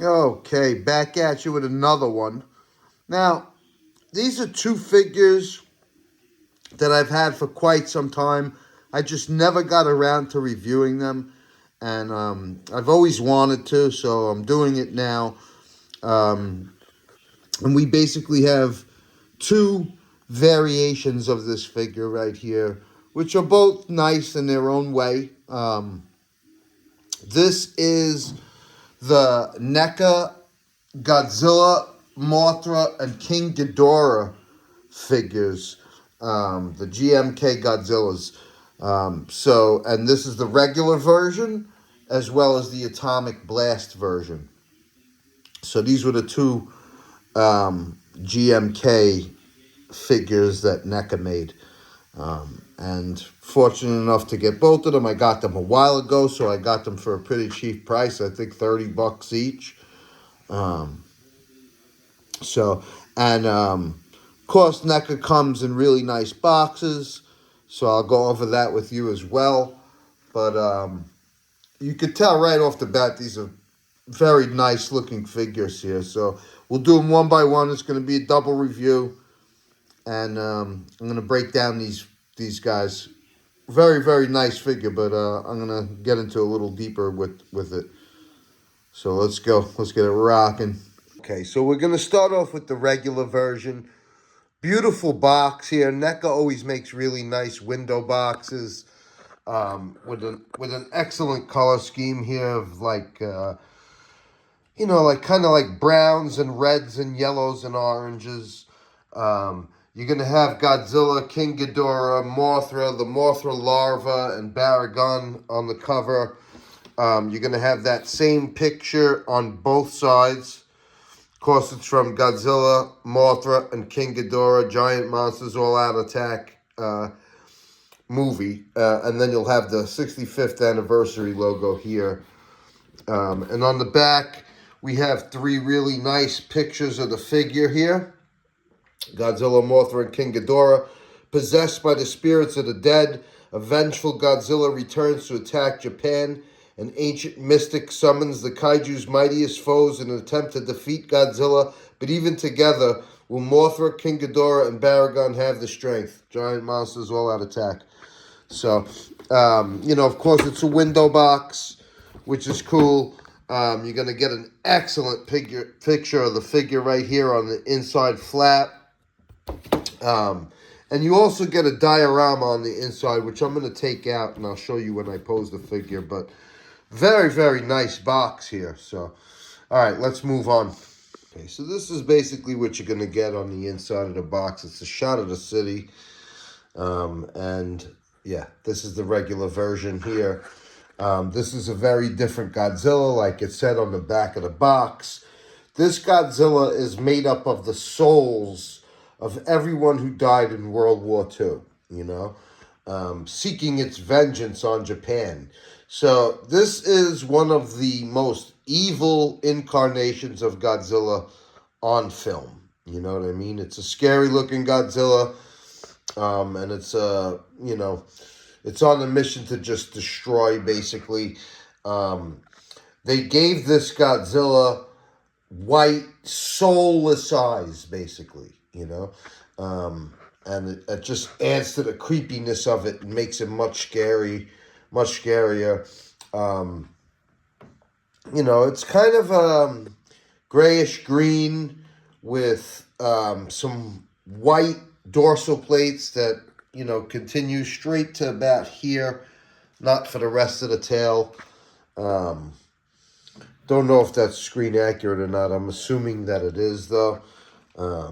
Okay, back at you with another one. Now, these are two figures that I've had for quite some time. I just never got around to reviewing them, and I've always wanted to, so I'm doing it now. Um, and we basically have two variations of this figure right here, which are both nice in their own way. This is the Neca Godzilla, Mothra, and King Ghidorah figures, the GMK Godzillas. And this is the regular version as well as the Atomic Blast version. So these were the two GMK figures that NECA made. And fortunate enough to get both of them. I got them a while ago, so I got them for a pretty cheap price. I think $30 each. Um, So, and of course, NECA comes in really nice boxes, so I'll go over that with you as well. But you could tell right off the bat these are very nice looking figures here. So we'll do them one by one. It's going to be a double review, and I'm going to break down these guys. Very very nice figure, but I'm going to get into a little deeper with it. So let's go. Let's get it rocking. Okay, so we're going to start off with the regular version. Beautiful box here. NECA always makes really nice window boxes with an excellent color scheme here of like kind of like browns and reds and yellows and oranges. You're going to have Godzilla, King Ghidorah, Mothra, the Mothra larva, and Baragon on the cover. You're going to have that same picture on both sides. Of course, it's from Godzilla, Mothra, and King Ghidorah, Giant Monsters All Out Attack movie. And then you'll have the 65th anniversary logo here. And on the back, we have three really nice pictures of the figure here. Godzilla, Mothra, and King Ghidorah. Possessed by the spirits of the dead, a vengeful Godzilla returns to attack Japan. An ancient mystic summons the kaiju's mightiest foes in an attempt to defeat Godzilla, but even together, will Mothra, King Ghidorah, and Baragon have the strength? Giant monsters all out attack. So, of course, it's a window box, which is cool. You're going to get an excellent picture of the figure right here on the inside flap. And you also get a diorama on the inside, which I'm going to take out, and I'll show you when I pose the figure, but very, very nice box here. So, all right, let's move on. Okay, so this is basically what you're going to get on the inside of the box. It's a shot of the city. And, yeah, this is the regular version here. This is a very different Godzilla, like it said on the back of the box. This Godzilla is made up of the souls of everyone who died in World War II, seeking its vengeance on Japan. So this is one of the most evil incarnations of Godzilla on film. You know what I mean? It's a scary looking Godzilla, and it's it's on a mission to just destroy, basically. They gave this Godzilla white, soulless eyes, basically, and it just adds to the creepiness of it and makes it much scarier. It's kind of grayish green with some white dorsal plates that continue straight to about here, not for the rest of the tail. Don't know if that's screen accurate or not. I'm assuming that it is, though. But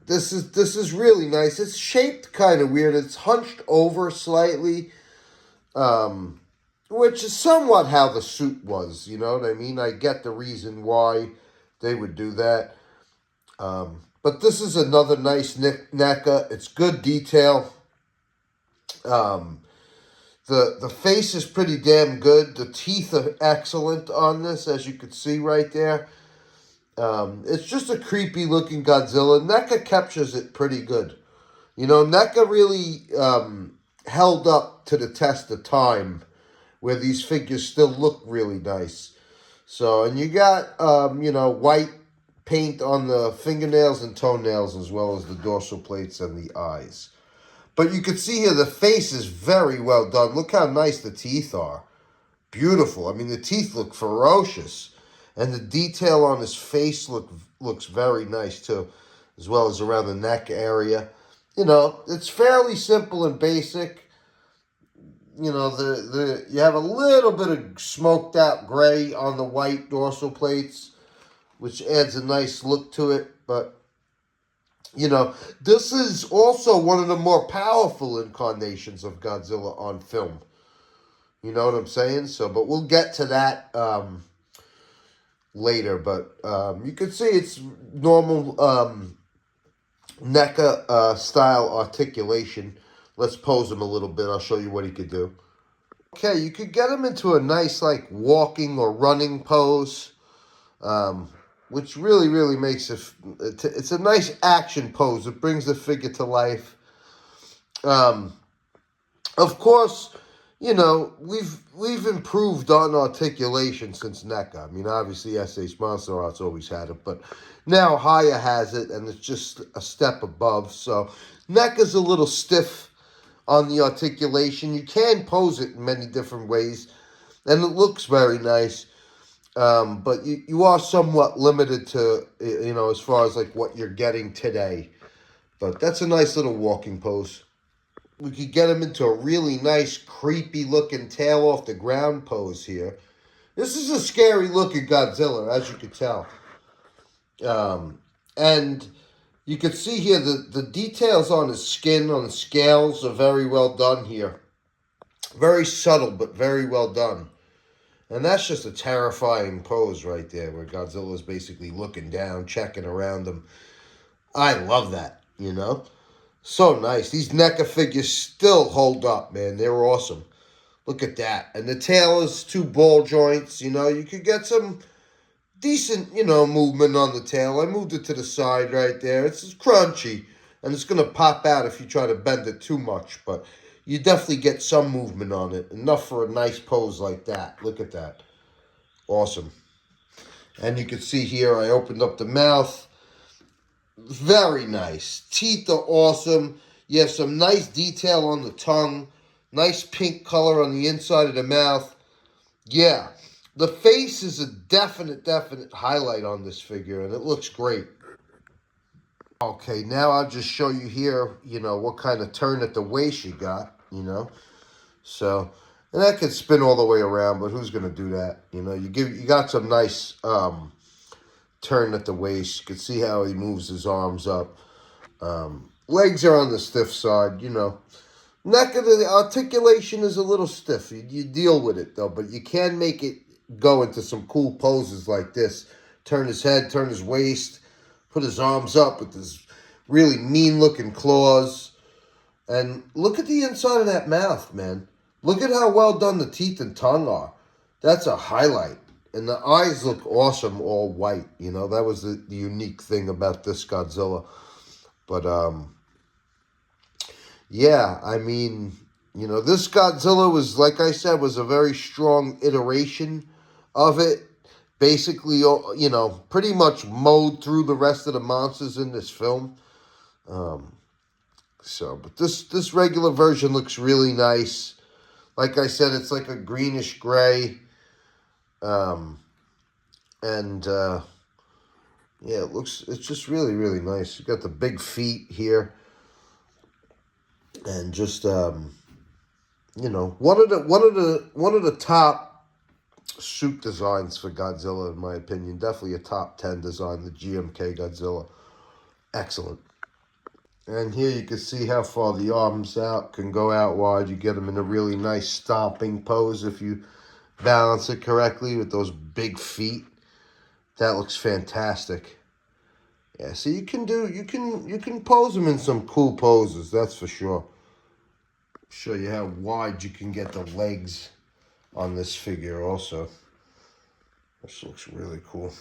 this is really nice. It's shaped kind of weird. It's hunched over slightly, which is somewhat how the suit was. You know what I mean? I get the reason why they would do that. But this is another nice NECA. It's good detail. The face is pretty damn good. The teeth are excellent on this, as you can see right there. It's just a creepy looking Godzilla. NECA captures it pretty good. NECA really held up to the test of time where these figures still look really nice. So, and you got, white paint on the fingernails and toenails as well as the dorsal plates and the eyes. But you can see here the face is very well done. Look how nice the teeth are. Beautiful. I mean, the teeth look ferocious. And the detail on his face looks very nice too, as well as around the neck area. It's fairly simple and basic. You have a little bit of smoked out gray on the white dorsal plates, which adds a nice look to it. But this is also one of the more powerful incarnations of Godzilla on film. You know what I'm saying? So, but we'll get to that later. But you can see it's normal Neca style articulation. Let's pose him a little bit. I'll show you what he could do. Okay, you could get him into a nice like walking or running pose, which really, really makes it's a nice action pose. It brings the figure to life. Of course, we've improved on articulation since NECA. I mean, obviously, SH Monster Arts always had it, but now Haya has it, and it's just a step above. So NECA's a little stiff on the articulation. You can pose it in many different ways, and it looks very nice. But you are somewhat limited to, as far as like what you're getting today. But that's a nice little walking pose. We could get him into a really nice, creepy looking tail off the ground pose here. This is a scary looking Godzilla, as you can tell. And you can see here the details on his skin, on the scales, are very well done here. Very subtle, but very well done. And that's just a terrifying pose right there, where Godzilla's basically looking down, checking around him. I love that, So nice. These NECA figures still hold up, man. They're awesome. Look at that. And the tail is 2 ball joints. You could get some decent, movement on the tail. I moved it to the side right there. It's crunchy, and it's going to pop out if you try to bend it too much. But you definitely get some movement on it. Enough for a nice pose like that. Look at that. Awesome. And you can see here, I opened up the mouth. Very nice. Teeth are awesome. You have some nice detail on the tongue. Nice pink color on the inside of the mouth. Yeah. The face is a definite highlight on this figure, and it looks great. Okay, now I'll just show you here, what kind of turn at the waist you got, So, and that could spin all the way around, but who's going to do that? You got some nice turn at the waist. You can see how he moves his arms up. Legs are on the stiff side, Neck of the articulation is a little stiff. You deal with it, though, but you can make it go into some cool poses like this. Turn his head, turn his waist, put his arms up with his really mean-looking claws. And look at the inside of that mouth, man. Look at how well done the teeth and tongue are. That's a highlight. And the eyes look awesome, all white. That was the unique thing about this Godzilla. But, yeah, I mean, this Godzilla was, like I said, was a very strong iteration of it. Basically, pretty much mowed through the rest of the monsters in this film. But this regular version looks really nice. Like I said, it's like a greenish gray. Yeah, it's just really, really nice. You got the big feet here. And just, one of the top suit designs for Godzilla, in my opinion. Definitely a top 10 design, the GMK Godzilla. Excellent. And here you can see how far the arms can go out wide. You get them in a really nice stomping pose if you balance it correctly with those big feet. That looks fantastic. Yeah, so you can pose them in some cool poses, that's for sure. Show you how wide you can get the legs on this figure also. This looks really cool.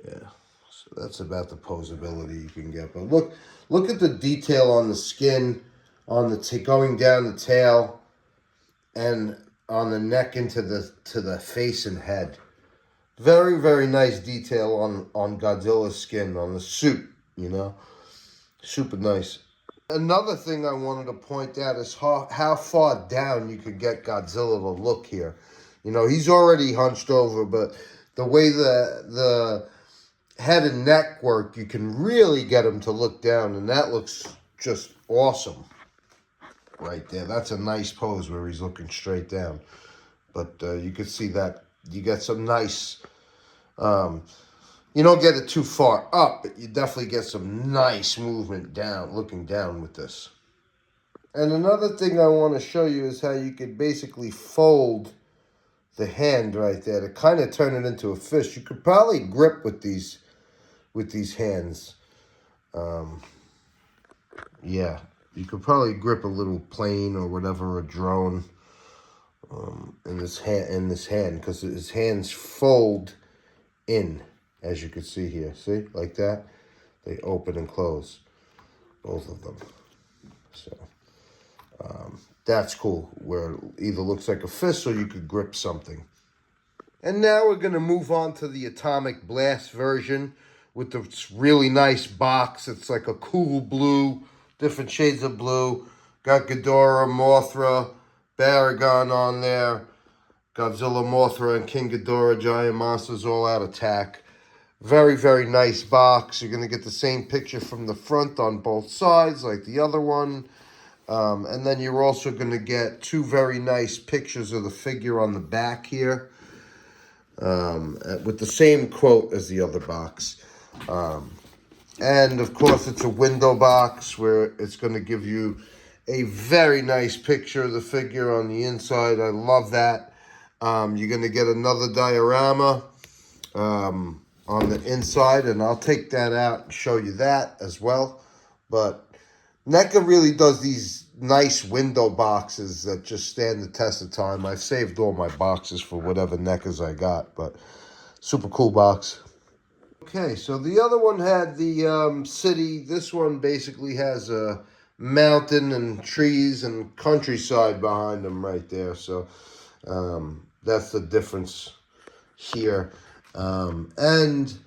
Yeah, so that's about the posability you can get. But look at the detail on the skin, on the going down the tail, and on the neck into the face and head. Very, very nice detail on Godzilla's skin, on the suit, you know. Super nice. Another thing I wanted to point out is how far down you could get Godzilla to look here. You know, he's already hunched over, but the way the head and neck work, you can really get him to look down, and that looks just awesome right there. That's a nice pose where he's looking straight down. But you can see that you get some nice... you don't get it too far up, but you definitely get some nice movement down, looking down with this. And another thing I want to show you is how you could basically fold the hand right there to kind of turn it into a fist. You could probably grip with these hands. Yeah, you could probably grip a little plane or whatever, a drone, in this hand, because his hands fold in, as you can see here. See, like that, they open and close, both of them. So that's cool, where it either looks like a fist or you could grip something. And now we're going to move on to the Atomic Blast version with this really nice box. It's like a cool blue, different shades of blue. Got Ghidorah, Mothra, Baragon on there. Godzilla, Mothra, and King Ghidorah, giant monsters all out attack. Very, very nice box. You're going to get the same picture from the front on both sides like the other one. And then you're also going to get two very nice pictures of the figure on the back here. With the same quote as the other box. And of course it's a window box where it's going to give you a very nice picture of the figure on the inside. I love that. You're going to get another diorama on the inside, and I'll take that out and show you that as well. But Neca really does these nice window boxes that just stand the test of time. I've saved all my boxes for whatever Necas I got, but super cool box. Okay, so the other one had the city. This one basically has a mountain and trees and countryside behind them right there. So that's the difference here. And...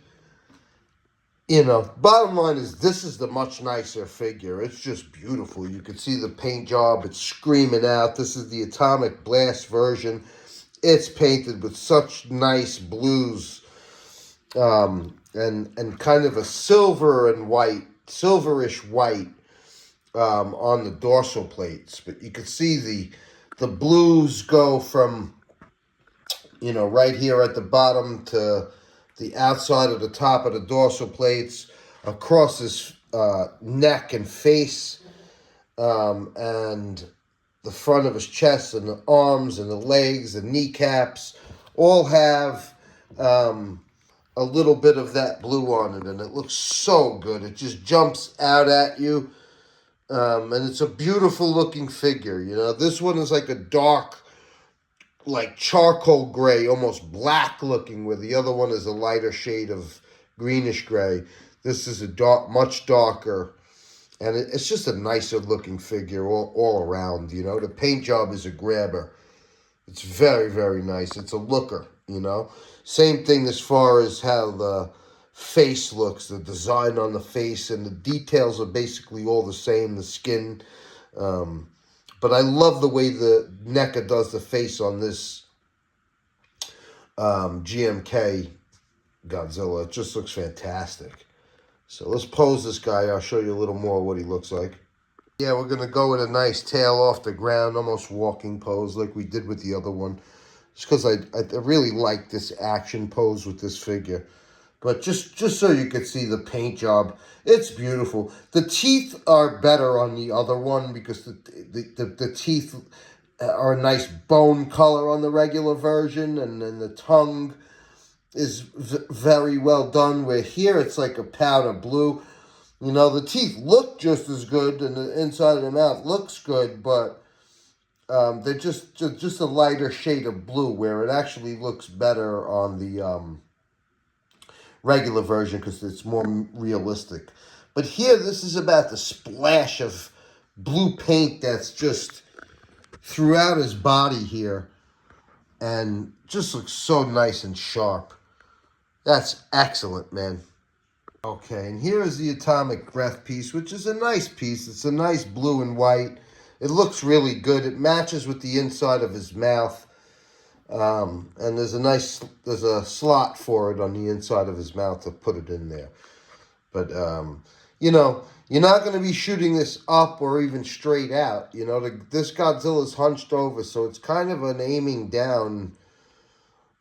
you know, bottom line is this is the much nicer figure. It's just beautiful. You can see the paint job. It's screaming out. This is the Atomic Blast version. It's painted with such nice blues and kind of a silver and white, silverish white on the dorsal plates. But you can see the blues go from, you know, right here at the bottom to the outside of the top of the dorsal plates, across his neck and face, and the front of his chest and the arms and the legs, the kneecaps, all have a little bit of that blue on it, and it looks so good. It just jumps out at you, and it's a beautiful looking figure. You know, this one is like a dark, like charcoal gray, almost black looking, where the other one is a lighter shade of greenish gray. This is a dark, much darker, and it's just a nicer looking figure all around, you know. The paint job is a grabber. It's very, very nice. It's a looker, you know. Same thing as far as how the face looks, the design on the face, and the details are basically all the same, the skin. But I love the way the Neca does the face on this GMK Godzilla. It just looks fantastic. So let's pose this guy. I'll show you a little more what he looks like. Yeah, we're going to go with a nice tail off the ground, almost walking pose like we did with the other one. Just because I really like this action pose with this figure. But just so you could see the paint job, it's beautiful. The teeth are better on the other one because the teeth are a nice bone color on the regular version, and then the tongue is very well done, where here it's like a powder blue. You know, the teeth look just as good, and the inside of the mouth looks good, but they're just a lighter shade of blue, where it actually looks better on the regular version because it's more realistic. But here, this is about the splash of blue paint that's just throughout his body here. and just looks so nice and sharp. That's excellent, man. Okay, and here is the atomic breath piece, which is a nice piece. It's a nice blue and white. It looks really good. It matches with the inside of his mouth. And there's a slot for it on the inside of his mouth to put it in there. But, you know, you're not going to be shooting this up or even straight out. You know, this Godzilla's hunched over, so it's kind of an aiming down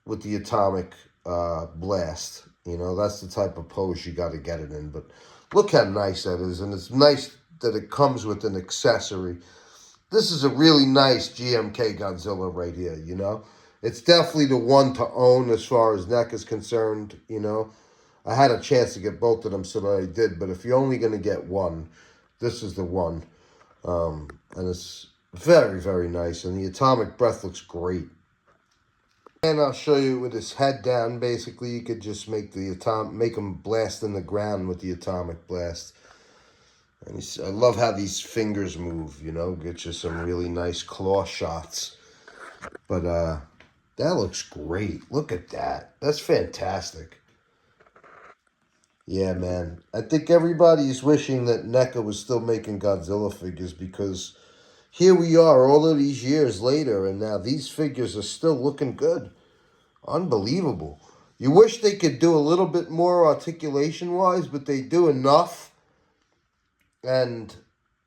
with the atomic blast. You know, that's the type of pose you got to get it in. But look how nice that is. And it's nice that it comes with an accessory. This is a really nice GMK Godzilla right here, you know. It's definitely the one to own as far as Neca is concerned, you know. I had a chance to get both of them, so that I did. But if you're only going to get one, this is the one. And it's very, very nice. And the atomic breath looks great. And I'll show you with his head down. Basically, you could just make him blast in the ground with the atomic blast. And I love how these fingers move, you know. Get you some really nice claw shots. But that looks great. Look at that. That's fantastic. Yeah, man. I think everybody is wishing that Neca was still making Godzilla figures, because here we are all of these years later, and now these figures are still looking good. Unbelievable. You wish they could do a little bit more articulation-wise, but they do enough. And,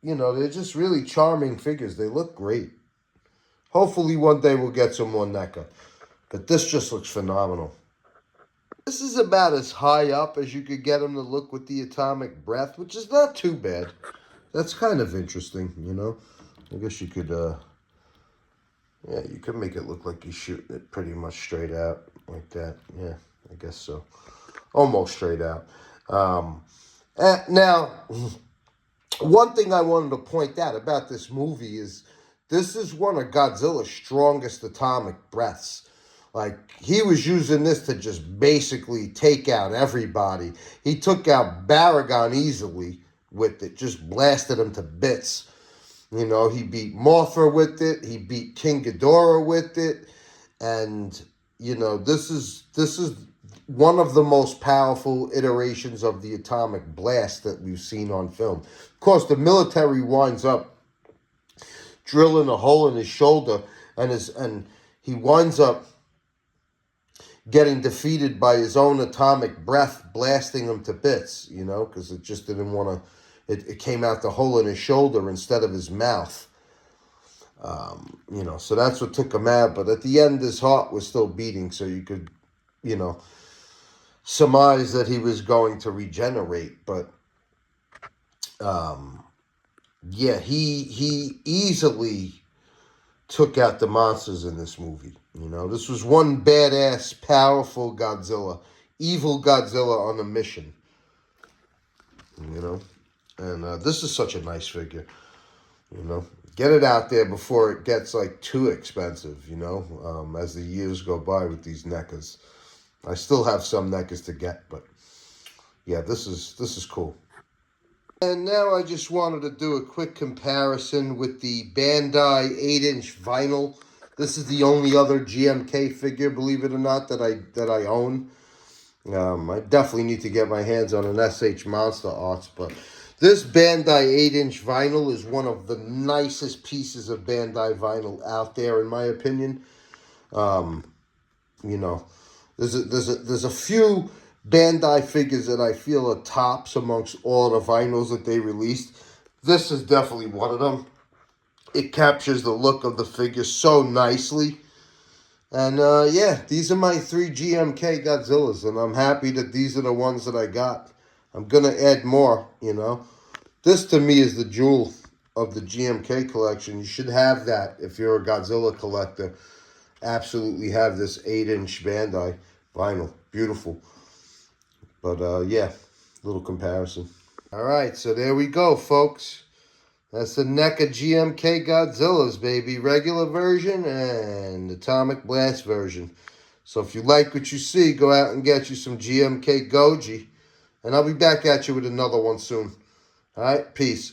you know, they're just really charming figures. They look great. Hopefully one day we'll get some more Neca. But this just looks phenomenal. This is about as high up as you could get him to look with the atomic breath, which is not too bad. That's kind of interesting, you know. I guess you could, yeah, you could make it look like you're shooting it pretty much straight out like that. Yeah, I guess so. Almost straight out. Now, one thing I wanted to point out about this movie is this is one of Godzilla's strongest atomic breaths. Like, he was using this to just basically take out everybody. He took out Baragon easily with it, just blasted him to bits. You know, he beat Mothra with it. He beat King Ghidorah with it. And, you know, this is one of the most powerful iterations of the atomic blast that we've seen on film. Of course, the military winds up drilling a hole in his shoulder, and he winds up getting defeated by his own atomic breath, blasting him to bits, you know, because it just didn't want to, it came out the hole in his shoulder instead of his mouth. You know, so that's what took him out. But at the end, his heart was still beating, so you could, you know, surmise that he was going to regenerate. But, yeah, he easily took out the monsters in this movie. You know, this was one badass, powerful Godzilla. Evil Godzilla on a mission. You know? And this is such a nice figure. You know? Get it out there before it gets, like, too expensive, you know? As the years go by with these NECAs. I still have some NECAs to get, but... yeah, this is cool. And now I just wanted to do a quick comparison with the Bandai 8-inch vinyl. This is the only other GMK figure, believe it or not, that I own. I definitely need to get my hands on an SH Monster Arts, but this Bandai 8-inch vinyl is one of the nicest pieces of Bandai vinyl out there, in my opinion. You know, there's a few Bandai figures that I feel are tops amongst all the vinyls that they released. This is definitely one of them. It captures the look of the figure so nicely. And yeah, these are my 3 GMK Godzillas, and I'm happy that these are the ones that I got. I'm going to add more, you know. This to me is the jewel of the GMK collection. You should have that if you're a Godzilla collector. Absolutely have this 8-inch Bandai vinyl. Beautiful. But, yeah, little comparison. All right, so there we go, folks. That's the NECA GMK Godzillas, baby. Regular version and Atomic Blast version. So if you like what you see, go out and get you some GMK Goji. And I'll be back at you with another one soon. All right, peace.